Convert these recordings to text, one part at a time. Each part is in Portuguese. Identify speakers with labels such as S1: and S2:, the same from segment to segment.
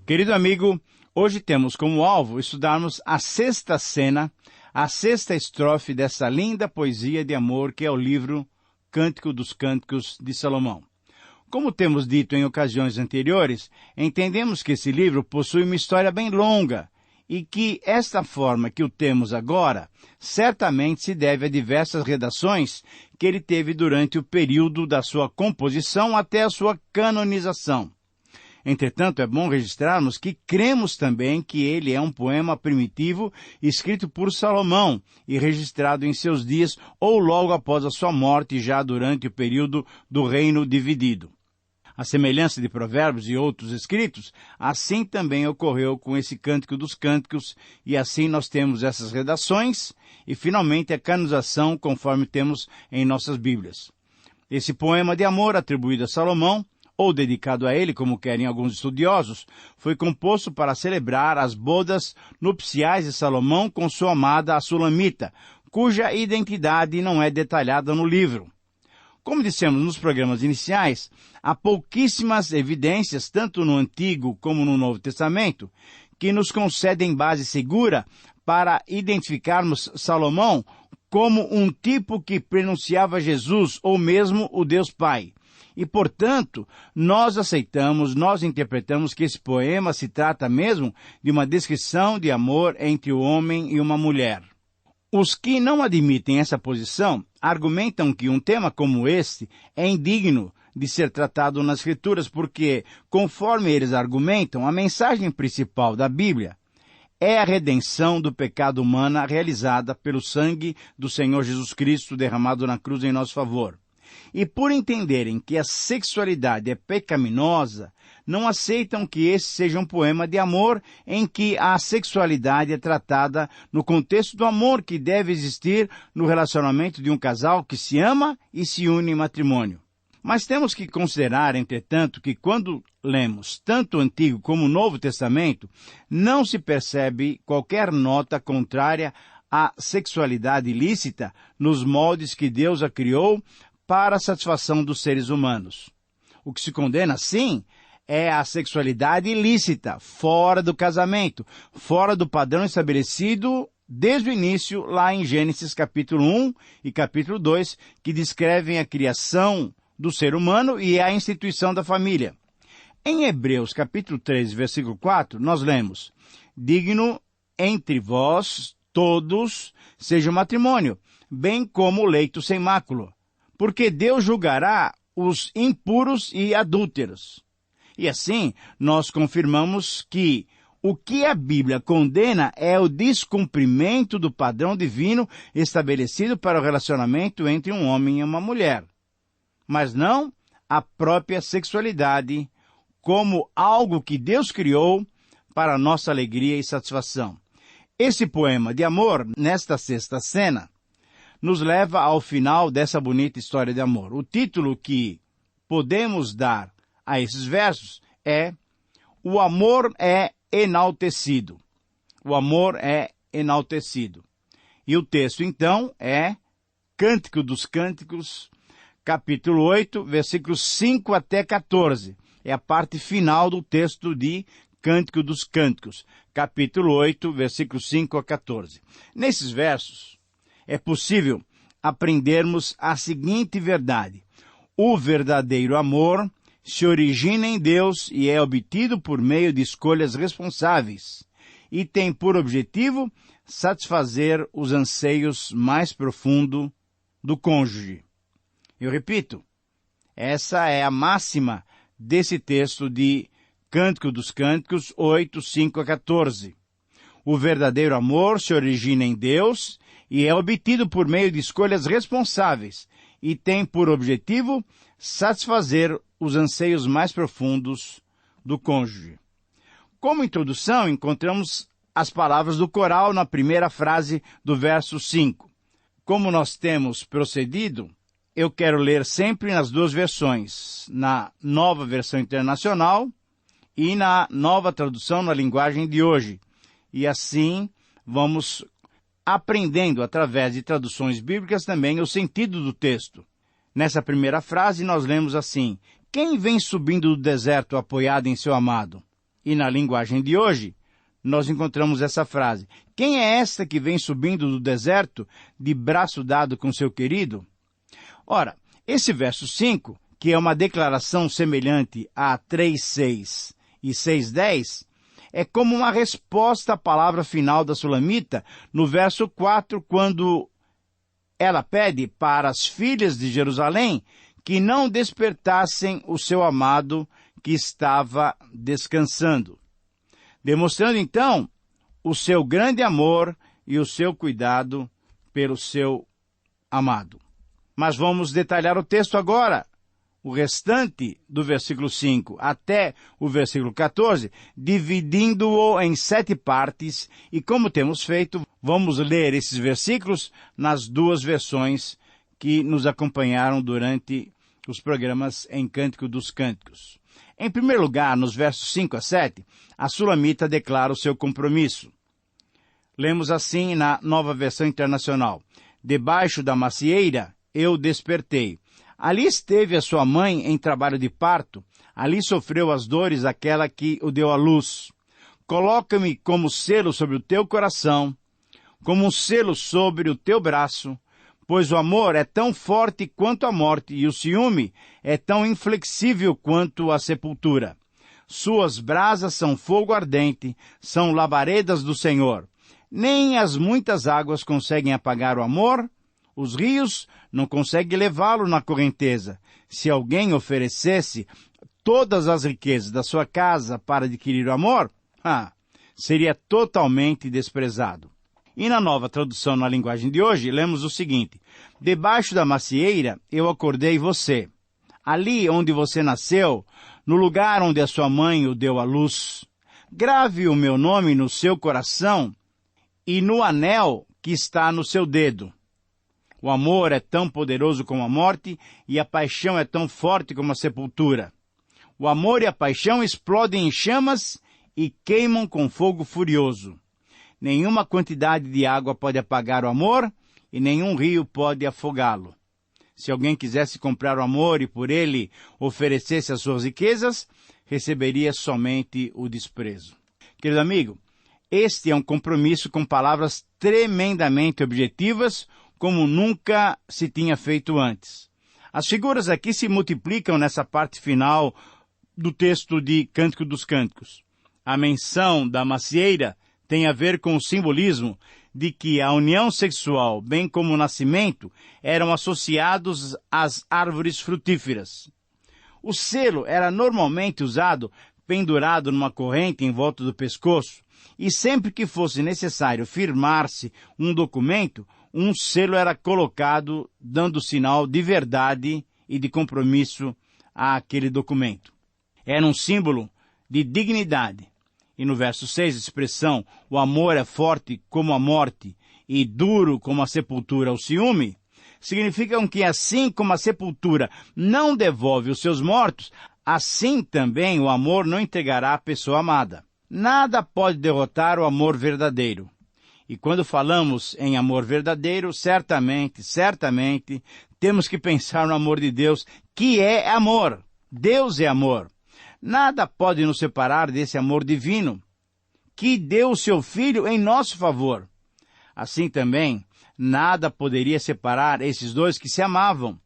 S1: Querido amigo, hoje temos como alvo estudarmos a sexta cena, a sexta estrofe dessa linda poesia de amor que é o livro Cântico dos Cânticos de Salomão. Como temos dito em ocasiões anteriores, entendemos que esse livro possui uma história bem longa e que esta forma que o temos agora certamente se deve a diversas redações que ele teve durante o período da sua composição até a sua canonização. Entretanto, é bom registrarmos que cremos também que ele é um poema primitivo escrito por Salomão e registrado em seus dias ou logo após a sua morte, já durante o período do reino dividido. A semelhança de Provérbios e outros escritos, assim também ocorreu com esse Cântico dos Cânticos, e assim nós temos essas redações e, finalmente, a canonização, conforme temos em nossas Bíblias. Esse poema de amor atribuído a Salomão, ou dedicado a ele, como querem alguns estudiosos, foi composto para celebrar as bodas nupciais de Salomão com sua amada a Sulamita, cuja identidade não é detalhada no livro. Como dissemos nos programas iniciais, há pouquíssimas evidências, tanto no Antigo como no Novo Testamento, que nos concedem base segura para identificarmos Salomão como um tipo que pronunciava Jesus ou mesmo o Deus Pai. E, portanto, nós interpretamos que esse poema se trata mesmo de uma descrição de amor entre o homem e uma mulher. Os que não admitem essa posição argumentam que um tema como este é indigno de ser tratado nas Escrituras porque, conforme eles argumentam, a mensagem principal da Bíblia é a redenção do pecado humano realizada pelo sangue do Senhor Jesus Cristo derramado na cruz em nosso favor. E por entenderem que a sexualidade é pecaminosa, não aceitam que esse seja um poema de amor em que a sexualidade é tratada no contexto do amor que deve existir no relacionamento de um casal que se ama e se une em matrimônio. Mas temos que considerar, entretanto, que quando lemos tanto o Antigo como o Novo Testamento, não se percebe qualquer nota contrária à sexualidade ilícita nos moldes que Deus a criou para a satisfação dos seres humanos. O que se condena, sim, é a sexualidade ilícita, fora do casamento, fora do padrão estabelecido desde o início, lá em Gênesis capítulo 1 e capítulo 2, que descrevem a criação do ser humano e a instituição da família. Em Hebreus capítulo 3, versículo 4, nós lemos: digno entre vós todos seja o matrimônio, bem como o leito sem mácula, porque Deus julgará os impuros e adúlteros. E assim, nós confirmamos que o que a Bíblia condena é o descumprimento do padrão divino estabelecido para o relacionamento entre um homem e uma mulher, mas não a própria sexualidade como algo que Deus criou para nossa alegria e satisfação. Esse poema de amor, nesta sexta cena, nos leva ao final dessa bonita história de amor. O título que podemos dar a esses versos é O Amor é Enaltecido. O amor é enaltecido. E o texto, então, é Cântico dos Cânticos, capítulo 8, versículos 5 até 14. É a parte final do texto de Cântico dos Cânticos, capítulo 8, versículos 5 a 14. Nesses versos, é possível aprendermos a seguinte verdade: o verdadeiro amor se origina em Deus e é obtido por meio de escolhas responsáveis e tem por objetivo satisfazer os anseios mais profundos do cônjuge. Eu repito, essa é a máxima desse texto de Cântico dos Cânticos 8, 5 a 14. O verdadeiro amor se origina em Deus e é obtido por meio de escolhas responsáveis e tem por objetivo satisfazer os anseios mais profundos do cônjuge. Como introdução, encontramos as palavras do coral na primeira frase do verso 5. Como nós temos procedido, eu quero ler sempre nas duas versões, na Nova Versão Internacional e na Nova Tradução na Linguagem de Hoje. E assim vamos aprendendo, através de traduções bíblicas, também o sentido do texto. Nessa primeira frase, nós lemos assim: quem vem subindo do deserto apoiado em seu amado? E na linguagem de hoje, nós encontramos essa frase: quem é esta que vem subindo do deserto de braço dado com seu querido? Ora, esse verso 5, que é uma declaração semelhante a 3:6 e 6:10, é como uma resposta à palavra final da Sulamita no verso 4, quando ela pede para as filhas de Jerusalém que não despertassem o seu amado que estava descansando, demonstrando então o seu grande amor e o seu cuidado pelo seu amado. Mas vamos detalhar o texto agora. O restante do versículo 5 até o versículo 14, dividindo-o em 7 partes, e como temos feito, vamos ler esses versículos nas 2 versões que nos acompanharam durante os programas em Cântico dos Cânticos. Em primeiro lugar, nos versos 5 a 7, a Sulamita declara o seu compromisso. Lemos assim na Nova Versão Internacional: debaixo da macieira eu despertei. Ali esteve a sua mãe em trabalho de parto, ali sofreu as dores daquela que o deu à luz. Coloca-me como selo sobre o teu coração, como um selo sobre o teu braço, pois o amor é tão forte quanto a morte, e o ciúme é tão inflexível quanto a sepultura. Suas brasas são fogo ardente, são labaredas do Senhor. Nem as muitas águas conseguem apagar o amor, os rios não conseguem levá-lo na correnteza. Se alguém oferecesse todas as riquezas da sua casa para adquirir o amor, seria totalmente desprezado. E na Nova Tradução na linguagem de hoje, lemos o seguinte: debaixo da macieira eu acordei você. Ali onde você nasceu, no lugar onde a sua mãe o deu à luz. Grave o meu nome no seu coração e no anel que está no seu dedo. O amor é tão poderoso como a morte, e a paixão é tão forte como a sepultura. O amor e a paixão explodem em chamas e queimam com fogo furioso. Nenhuma quantidade de água pode apagar o amor, e nenhum rio pode afogá-lo. Se alguém quisesse comprar o amor e por ele oferecesse as suas riquezas, receberia somente o desprezo. Querido amigo, este é um compromisso com palavras tremendamente objetivas, como nunca se tinha feito antes. As figuras aqui se multiplicam nessa parte final do texto de Cântico dos Cânticos. A menção da macieira tem a ver com o simbolismo de que a união sexual, bem como o nascimento, eram associados às árvores frutíferas. O selo era normalmente usado pendurado numa corrente em volta do pescoço, e sempre que fosse necessário firmar-se um documento, um selo era colocado, dando sinal de verdade e de compromisso àquele documento. Era um símbolo de dignidade. E no verso 6, a expressão, o amor é forte como a morte e duro como a sepultura, o ciúme, significam que assim como a sepultura não devolve os seus mortos, assim também o amor não entregará a pessoa amada. Nada pode derrotar o amor verdadeiro. E quando falamos em amor verdadeiro, certamente, temos que pensar no amor de Deus, que é amor. Deus é amor. Nada pode nos separar desse amor divino, que deu o seu Filho em nosso favor. Assim também, nada poderia separar esses dois que se amavam.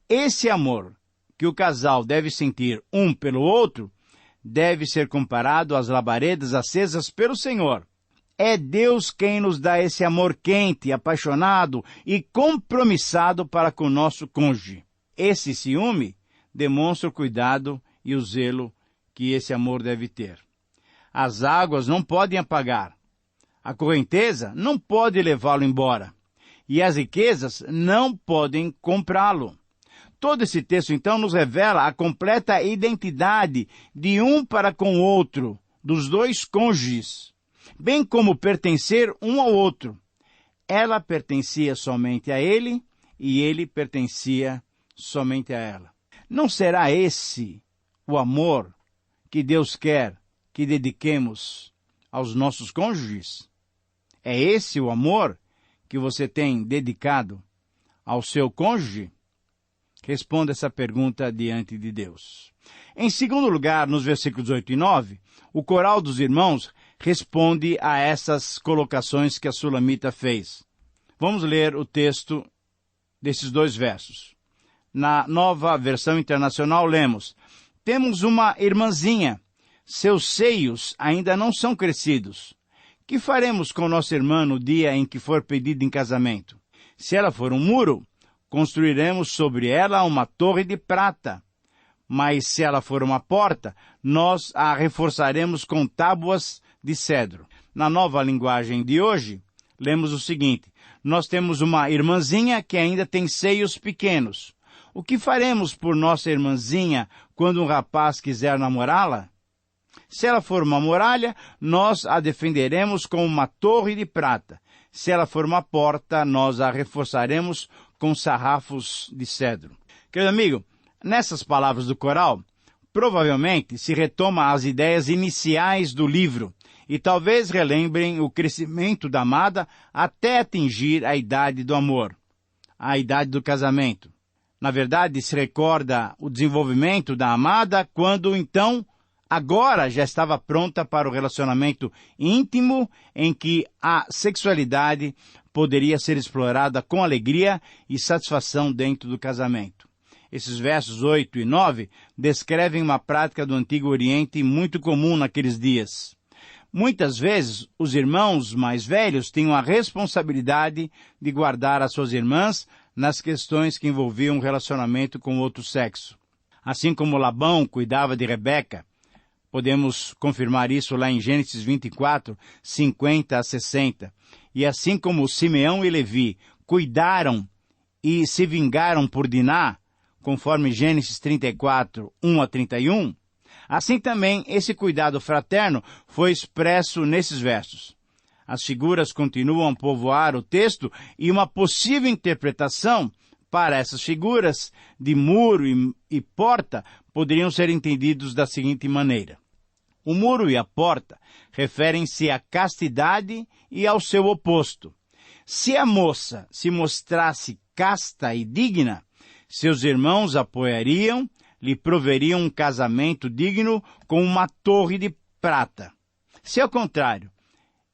S1: Esse amor que o casal deve sentir um pelo outro, deve ser comparado às labaredas acesas pelo Senhor. É Deus quem nos dá esse amor quente, apaixonado e compromissado para com o nosso cônjuge. Esse ciúme demonstra o cuidado e o zelo que esse amor deve ter. As águas não podem apagar. A correnteza não pode levá-lo embora. E as riquezas não podem comprá-lo. Todo esse texto, então, nos revela a completa identidade de um para com o outro, dos dois cônjuges, bem como pertencer um ao outro. Ela pertencia somente a ele e ele pertencia somente a ela. Não será esse o amor que Deus quer que dediquemos aos nossos cônjuges? É esse o amor que você tem dedicado ao seu cônjuge? Responda essa pergunta diante de Deus. Em segundo lugar, nos versículos 8 e 9, o coral dos irmãos responde a essas colocações que a sulamita fez. Vamos ler o texto desses dois versos. Na Nova Versão Internacional lemos: temos uma irmãzinha, seus seios ainda não são crescidos. Que faremos com nossa irmã no dia em que for pedida em casamento? Se ela for um muro, construiremos sobre ela uma torre de prata. Mas se ela for uma porta, nós a reforçaremos com tábuas de cedro. Na nova linguagem de hoje, lemos o seguinte: nós temos uma irmãzinha que ainda tem seios pequenos. O que faremos por nossa irmãzinha quando um rapaz quiser namorá-la? Se ela for uma muralha, nós a defenderemos com uma torre de prata. Se ela for uma porta, nós a reforçaremos com sarrafos de cedro. Querido amigo, nessas palavras do coral, provavelmente se retoma as ideias iniciais do livro e talvez relembrem o crescimento da amada até atingir a idade do amor, a idade do casamento. Na verdade, se recorda o desenvolvimento da amada quando, então, agora já estava pronta para o relacionamento íntimo em que a sexualidade poderia ser explorada com alegria e satisfação dentro do casamento. Esses versos 8 e 9 descrevem uma prática do Antigo Oriente muito comum naqueles dias. Muitas vezes, os irmãos mais velhos tinham a responsabilidade de guardar as suas irmãs nas questões que envolviam um relacionamento com outro sexo. Assim como Labão cuidava de Rebeca, podemos confirmar isso lá em Gênesis 24, 50 a 60. E assim como Simeão e Levi cuidaram e se vingaram por Diná, conforme Gênesis 34, 1 a 31, assim também esse cuidado fraterno foi expresso nesses versos. As figuras continuam a povoar o texto e uma possível interpretação para essas figuras de muro e porta poderiam ser entendidos da seguinte maneira. O muro e a porta referem-se à castidade e ao seu oposto. Se a moça se mostrasse casta e digna, seus irmãos apoiariam, lhe proveriam um casamento digno com uma torre de prata. Se ao contrário,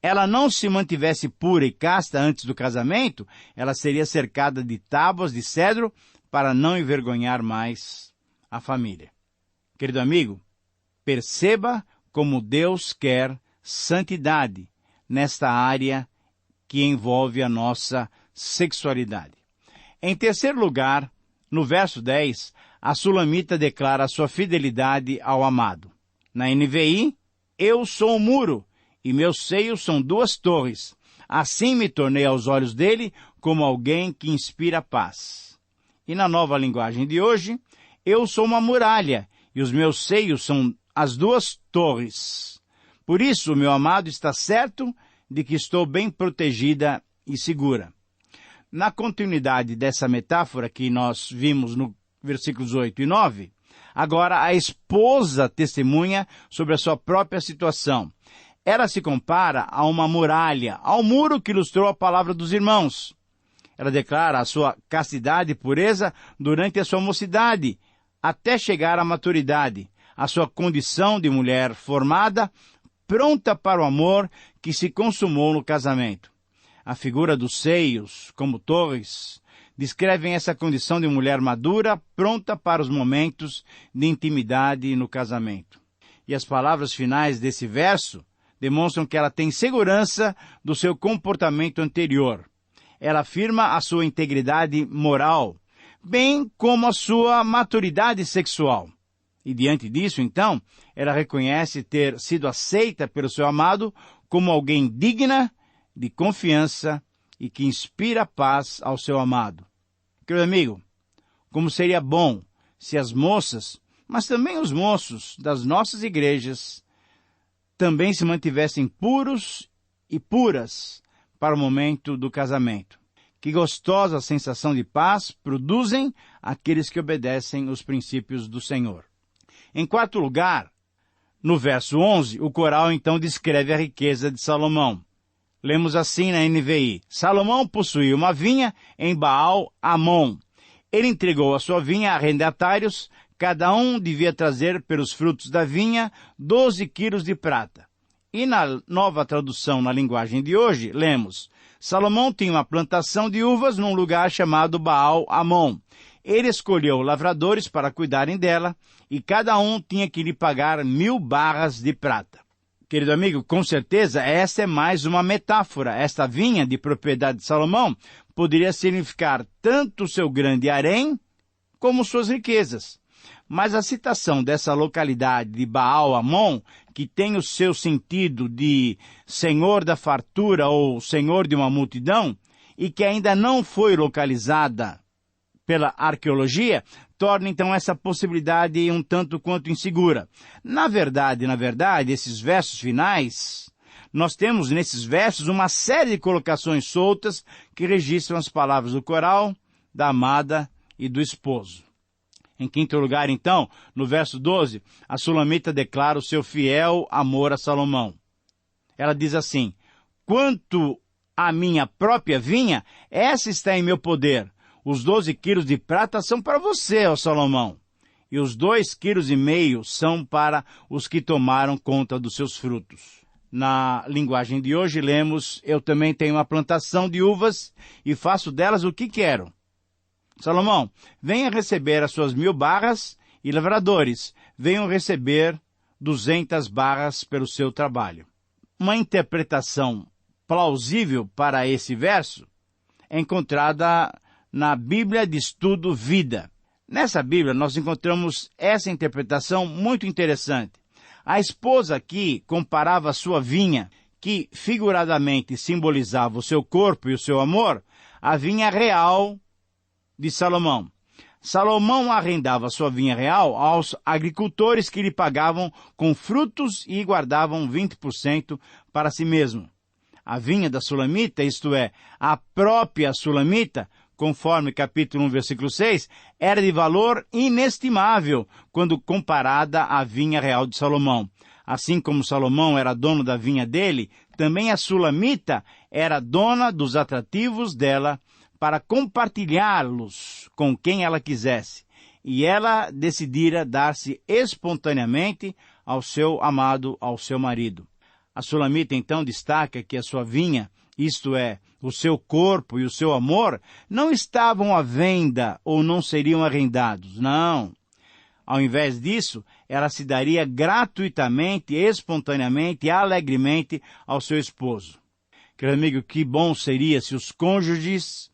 S1: ela não se mantivesse pura e casta antes do casamento, ela seria cercada de tábuas de cedro para não envergonhar mais a família. Querido amigo, perceba como Deus quer santidade nesta área que envolve a nossa sexualidade. Em terceiro lugar, no verso 10, a sulamita declara sua fidelidade ao amado. Na NVI, eu sou o muro, e meus seios são duas torres. Assim me tornei aos olhos dele como alguém que inspira paz. E na nova linguagem de hoje, eu sou uma muralha, e os meus seios são as duas torres. Por isso, o meu amado está certo de que estou bem protegida e segura. Na continuidade dessa metáfora que nós vimos no versículos 8 e 9, agora a esposa testemunha sobre a sua própria situação. Ela se compara a uma muralha, ao muro que ilustrou a palavra dos irmãos. Ela declara a sua castidade e pureza durante a sua mocidade, até chegar à maturidade, a sua condição de mulher formada, pronta para o amor que se consumou no casamento. A figura dos seios, como torres, descrevem essa condição de mulher madura, pronta para os momentos de intimidade no casamento. E as palavras finais desse verso demonstram que ela tem segurança do seu comportamento anterior. Ela afirma a sua integridade moral, bem como a sua maturidade sexual. E diante disso, então, ela reconhece ter sido aceita pelo seu amado como alguém digna de confiança e que inspira paz ao seu amado. Querido amigo, como seria bom se as moças, mas também os moços das nossas igrejas, também se mantivessem puros e puras para o momento do casamento. Que gostosa sensação de paz produzem aqueles que obedecem os princípios do Senhor. Em quarto lugar, no verso 11, o coral então descreve a riqueza de Salomão. Lemos assim na NVI: Salomão possuía uma vinha em Baal-Amon. Ele entregou a sua vinha a arrendatários, cada um devia trazer pelos frutos da vinha 12 quilos de prata. E na nova tradução na linguagem de hoje, lemos: Salomão tinha uma plantação de uvas num lugar chamado Baal-Amon. Ele escolheu lavradores para cuidarem dela, e cada um tinha que lhe pagar 1000 barras de prata. Querido amigo, com certeza esta é mais uma metáfora. Esta vinha de propriedade de Salomão poderia significar tanto o seu grande harém, como suas riquezas. Mas a citação dessa localidade de Baal-Amon, que tem o seu sentido de senhor da fartura ou senhor de uma multidão, e que ainda não foi localizada pela arqueologia, torna então essa possibilidade um tanto quanto insegura. Na verdade, esses versos finais, nós temos nesses versos uma série de colocações soltas que registram as palavras do coral, da amada e do esposo. Em quinto lugar, então, no verso 12, a Sulamita declara o seu fiel amor a Salomão. Ela diz assim: quanto à minha própria vinha, essa está em meu poder. Os 12 quilos de prata são para você, ó Salomão, e os 2,5 quilos são para os que tomaram conta dos seus frutos. Na linguagem de hoje, lemos: eu também tenho uma plantação de uvas e faço delas o que quero. Salomão, venha receber as suas 1000 barras, e lavradores, venham receber 200 barras pelo seu trabalho. Uma interpretação plausível para esse verso é encontrada na Bíblia de Estudo Vida. Nessa Bíblia nós encontramos essa interpretação muito interessante. A esposa aqui comparava a sua vinha, que figuradamente simbolizava o seu corpo e o seu amor, à vinha real de Salomão. Salomão arrendava sua vinha real aos agricultores que lhe pagavam com frutos e guardavam 20% para si mesmo. A vinha da Sulamita, isto é, a própria Sulamita, conforme capítulo 1, versículo 6, era de valor inestimável quando comparada à vinha real de Salomão. Assim como Salomão era dono da vinha dele, também a Sulamita era dona dos atrativos dela para compartilhá-los com quem ela quisesse. E ela decidira dar-se espontaneamente ao seu amado, ao seu marido. A Sulamita então destaca que a sua vinha, isto é, o seu corpo e o seu amor, não estavam à venda ou não seriam arrendados. Não. Ao invés disso, ela se daria gratuitamente, espontaneamente e alegremente ao seu esposo. Querido amigo, que bom seria se os cônjuges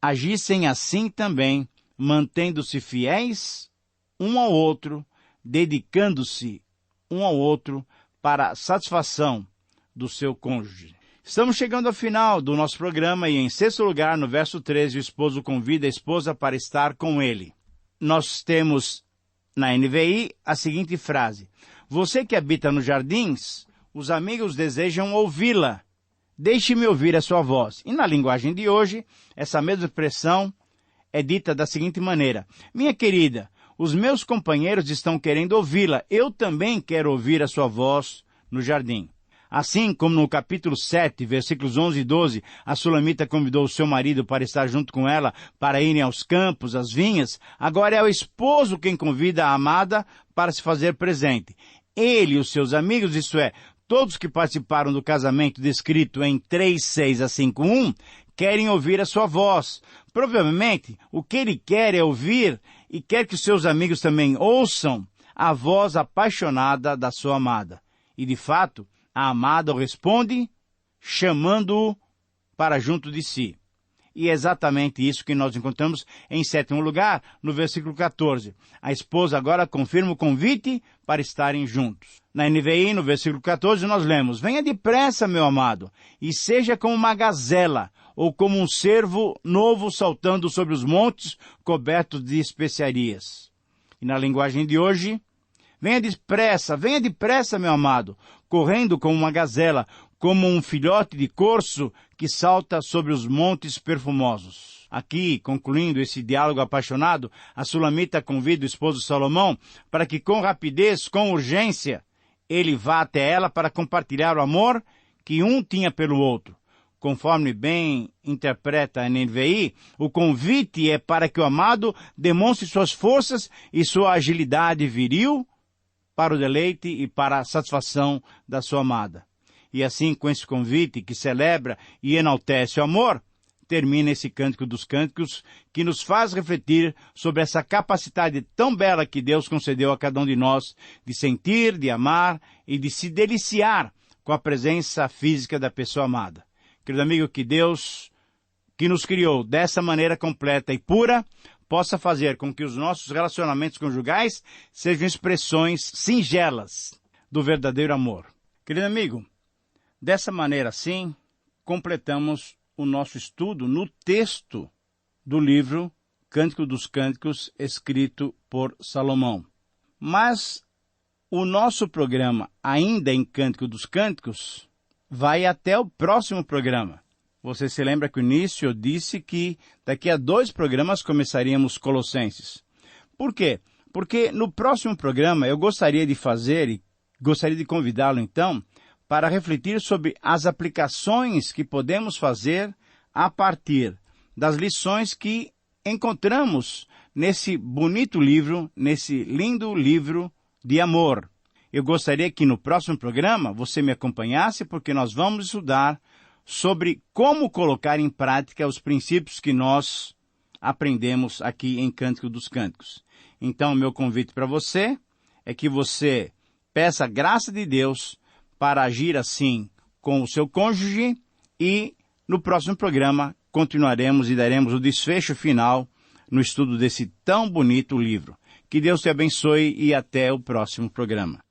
S1: agissem assim também, mantendo-se fiéis um ao outro, dedicando-se um ao outro para a satisfação do seu cônjuge. Estamos chegando ao final do nosso programa e, em sexto lugar, no verso 13, o esposo convida a esposa para estar com ele. Nós temos na NVI a seguinte frase: você que habita nos jardins, os amigos desejam ouvi-la. Deixe-me ouvir a sua voz. E na linguagem de hoje, essa mesma expressão é dita da seguinte maneira: minha querida, os meus companheiros estão querendo ouvi-la. Eu também quero ouvir a sua voz no jardim. Assim como no capítulo 7, versículos 11 e 12, a Sulamita convidou o seu marido para estar junto com ela, para irem aos campos, às vinhas, agora é o esposo quem convida a amada para se fazer presente. Ele e os seus amigos, isto é, todos que participaram do casamento descrito em 3:6 a 5:1, querem ouvir a sua voz. Provavelmente, o que ele quer é ouvir e quer que os seus amigos também ouçam a voz apaixonada da sua amada. E, de fato, a amada o responde, chamando-o para junto de si. E é exatamente isso que nós encontramos em sétimo lugar, no versículo 14. A esposa agora confirma o convite para estarem juntos. Na NVI, no versículo 14, nós lemos: venha depressa, meu amado, e seja como uma gazela, ou como um cervo novo saltando sobre os montes cobertos de especiarias. E na linguagem de hoje: venha depressa, meu amado, correndo como uma gazela, como um filhote de corso que salta sobre os montes perfumosos. Aqui, concluindo esse diálogo apaixonado, a Sulamita convida o esposo Salomão para que com rapidez, com urgência, ele vá até ela para compartilhar o amor que um tinha pelo outro. conforme bem interpreta a NVI, o convite é para que o amado demonstre suas forças e sua agilidade viril para o deleite e para a satisfação da sua amada. E assim, com esse convite que celebra e enaltece o amor, termina esse Cântico dos Cânticos, que nos faz refletir sobre essa capacidade tão bela que Deus concedeu a cada um de nós de sentir, de amar e de se deliciar com a presença física da pessoa amada. Querido amigo, que Deus, que nos criou dessa maneira completa e pura, possa fazer com que os nossos relacionamentos conjugais sejam expressões singelas do verdadeiro amor. Querido amigo, dessa maneira, assim, completamos o nosso estudo no texto do livro Cântico dos Cânticos, escrito por Salomão. Mas o nosso programa, ainda em Cântico dos Cânticos, vai até o próximo programa. Você se lembra que no início eu disse que daqui a 2 programas começaríamos Colossenses. Por quê? Porque no próximo programa eu gostaria de fazer, e gostaria de convidá-lo então, para refletir sobre as aplicações que podemos fazer a partir das lições que encontramos nesse bonito livro, nesse lindo livro de amor. Eu gostaria que no próximo programa você me acompanhasse, porque nós vamos estudar sobre como colocar em prática os princípios que nós aprendemos aqui em Cântico dos Cânticos. Então, meu convite para você é que você peça a graça de Deus para agir assim com o seu cônjuge e no próximo programa continuaremos e daremos o desfecho final no estudo desse tão bonito livro. Que Deus te abençoe e até o próximo programa.